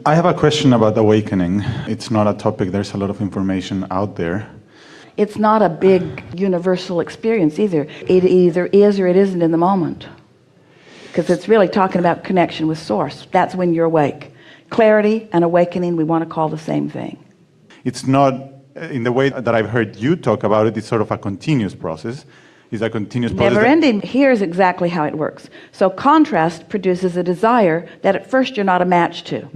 I have a question about awakening. It's not a topic, there's a lot of information out there. It's not a big universal experience either. It either is or it isn't in the moment. Because it's really talking about connection with Source. That's when you're awake. Clarity and awakening, we want to call the same thing. It's not, in the way that I've heard you talk about it, it's sort of a continuous process. It's a continuous process. Never ending. Here's exactly how it works. So contrast produces a desire that at first you're not a match to.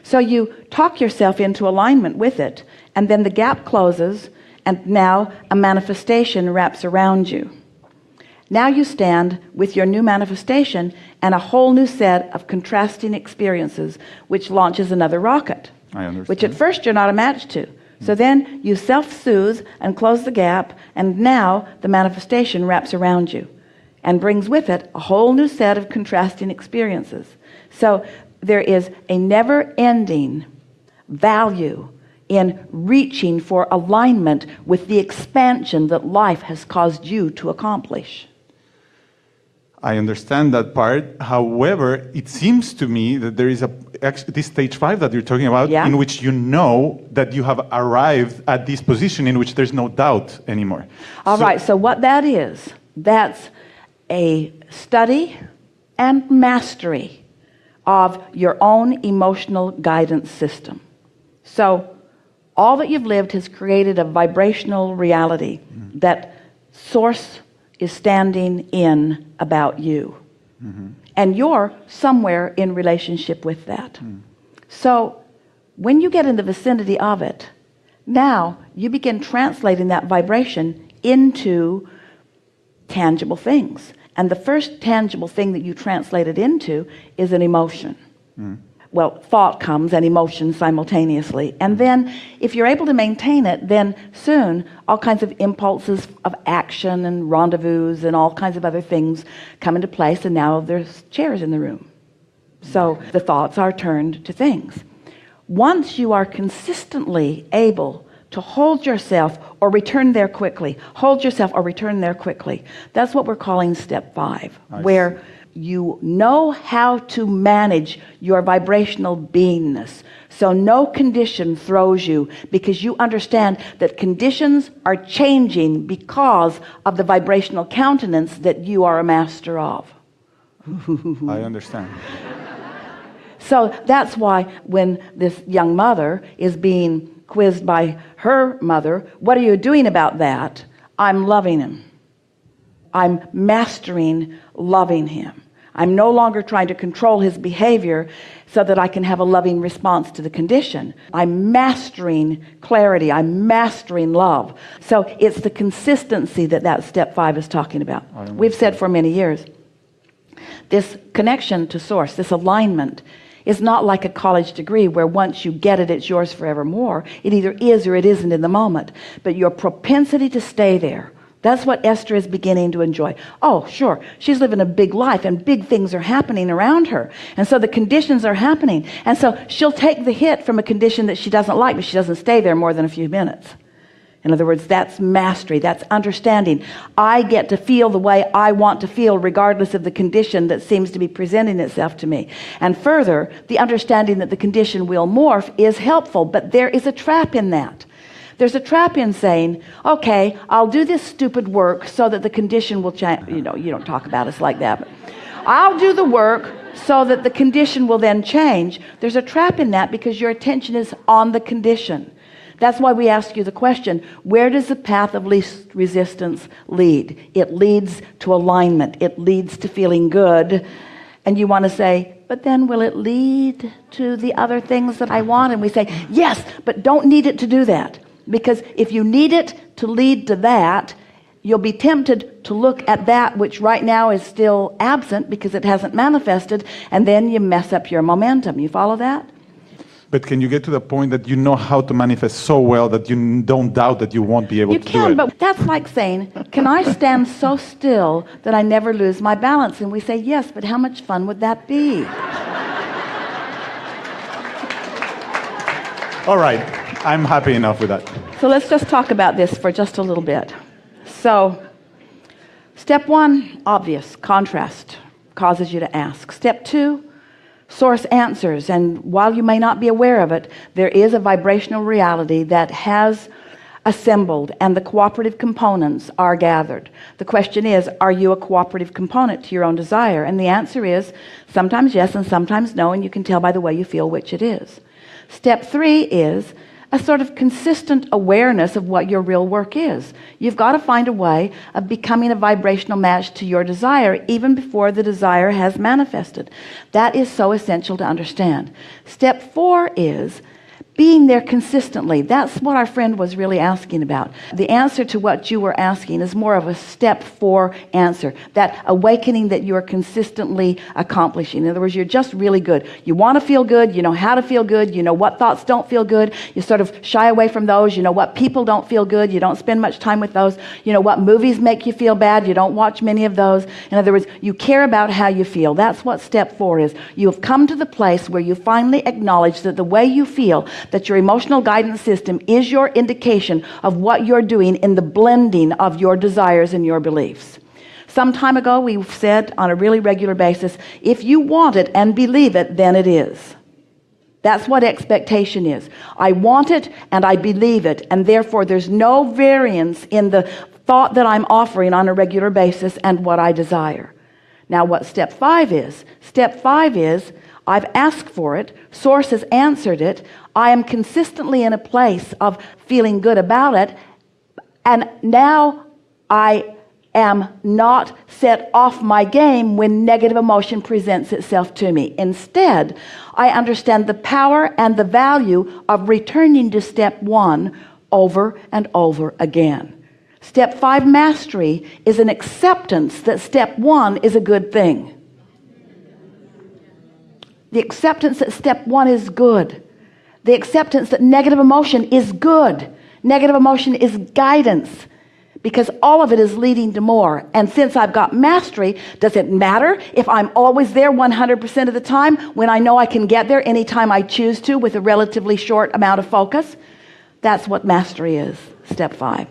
So you talk yourself into alignment with it, and then the gap closes, and now a manifestation wraps around you. Now you stand with your new manifestation and a whole new set of contrasting experiences, which launches another rocket, I understand. which at first you're not a match to. So then you self-soothe and close the gap, and now the manifestation wraps around you and brings with it a whole new set of contrasting experiences. So there is a never-ending value in reaching for alignment with the expansion that life has caused you to accomplish. I understand that part. However, it seems to me that there is this stage 5 that you're talking about, in which you know that you have arrived at this position in which there's no doubt anymore. All right, so what that is, that's a study and mastery of your own emotional guidance system. So all that you've lived has created a vibrational reality that Source is standing in about you. And you're somewhere in relationship with that. So when you get in the vicinity of it, now you begin translating that vibration into tangible things. And the first tangible thing that you translate it into is an emotion. Well, thought comes and emotion simultaneously. And then if you're able to maintain it, then soon all kinds of impulses of action and rendezvous and all kinds of other things come into place, and now there's chairs in the room. So the thoughts are turned to things. Once you are consistently able to hold yourself or return there quickly, hold yourself or return there quickly, that's what we're calling step 5, where you know how to manage your vibrational beingness. So no condition throws you, because you understand that conditions are changing because of the vibrational countenance that you are a master of. I understand. So that's why when this young mother is being quizzed by her mother, what are you doing about that? I'm loving him. I'm mastering loving him. I'm no longer trying to control his behavior so that I can have a loving response to the condition. I'm mastering clarity. I'm mastering love. So it's the consistency that step 5 is talking about. We've said for many years, this connection to Source, this alignment, is not like a college degree where once you get it, it's yours forevermore. It either is or it isn't in the moment. But your propensity to stay there, that's what Esther is beginning to enjoy. Oh, sure, she's living a big life and big things are happening around her. And so the conditions are happening. And so she'll take the hit from a condition that she doesn't like, but she doesn't stay there more than a few minutes. In other words, that's mastery, that's understanding. I get to feel the way I want to feel regardless of the condition that seems to be presenting itself to me. And further, the understanding that the condition will morph is helpful, but there is a trap in that. There's a trap in saying, okay, I'll do this stupid work so that the condition will change. You know, you don't talk about us like that, but I'll do the work so that the condition will then change. There's a trap in that because your attention is on the condition. That's why we ask you the question, where does the path of least resistance lead? It leads to alignment. It leads to feeling good. And you want to say, but then will it lead to the other things that I want? And we say, yes, but don't need it to do that. Because if you need it to lead to that, you'll be tempted to look at that which right now is still absent because it hasn't manifested, and then you mess up your momentum. You follow that? But can you get to the point that you know how to manifest so well that you don't doubt that you won't be able to do it? You can, but that's like saying, can I stand so still that I never lose my balance? And we say, yes, but how much fun would that be? All right, I'm happy enough with that. So let's just talk about this for just a little bit. So, step 1, obvious, contrast, causes you to ask. Step 2, Source answers, and while you may not be aware of it, there is a vibrational reality that has assembled and the cooperative components are gathered. The question is, are you a cooperative component to your own desire? And the answer is sometimes yes and sometimes no, and you can tell by the way you feel which it is. Step 3 is a sort of consistent awareness of what your real work is. You've got to find a way of becoming a vibrational match to your desire even before the desire has manifested. That is so essential to understand. Step 4 is being there consistently. That's what our friend was really asking about. The answer to what you were asking is more of a step 4 answer. That awakening that you are consistently accomplishing. In other words, you're just really good. You want to feel good. You know how to feel good. You know what thoughts don't feel good. You sort of shy away from those. You know what people don't feel good. You don't spend much time with those. You know what movies make you feel bad. You don't watch many of those. In other words, you care about how you feel. That's what step 4 is. You have come to the place where you finally acknowledge that the way you feel, that your emotional guidance system is your indication of what you're doing in the blending of your desires and your beliefs. Some time ago, we said on a really regular basis, if you want it and believe it, then it is. That's what expectation is. I want it and I believe it, and therefore there's no variance in the thought that I'm offering on a regular basis and what I desire. Now, what step 5 is? Step 5 is, I've asked for it, Source has answered it, I am consistently in a place of feeling good about it, and now I am not set off my game when negative emotion presents itself to me. Instead, I understand the power and the value of returning to step 1 over and over again. Step 5 mastery is an acceptance that step 1 is a good thing. The acceptance that step 1 is good. The acceptance that negative emotion is good. Negative emotion is guidance, because all of it is leading to more. And since I've got mastery, does it matter if I'm always there 100% of the time when I know I can get there anytime I choose to with a relatively short amount of focus? That's what mastery is, step 5.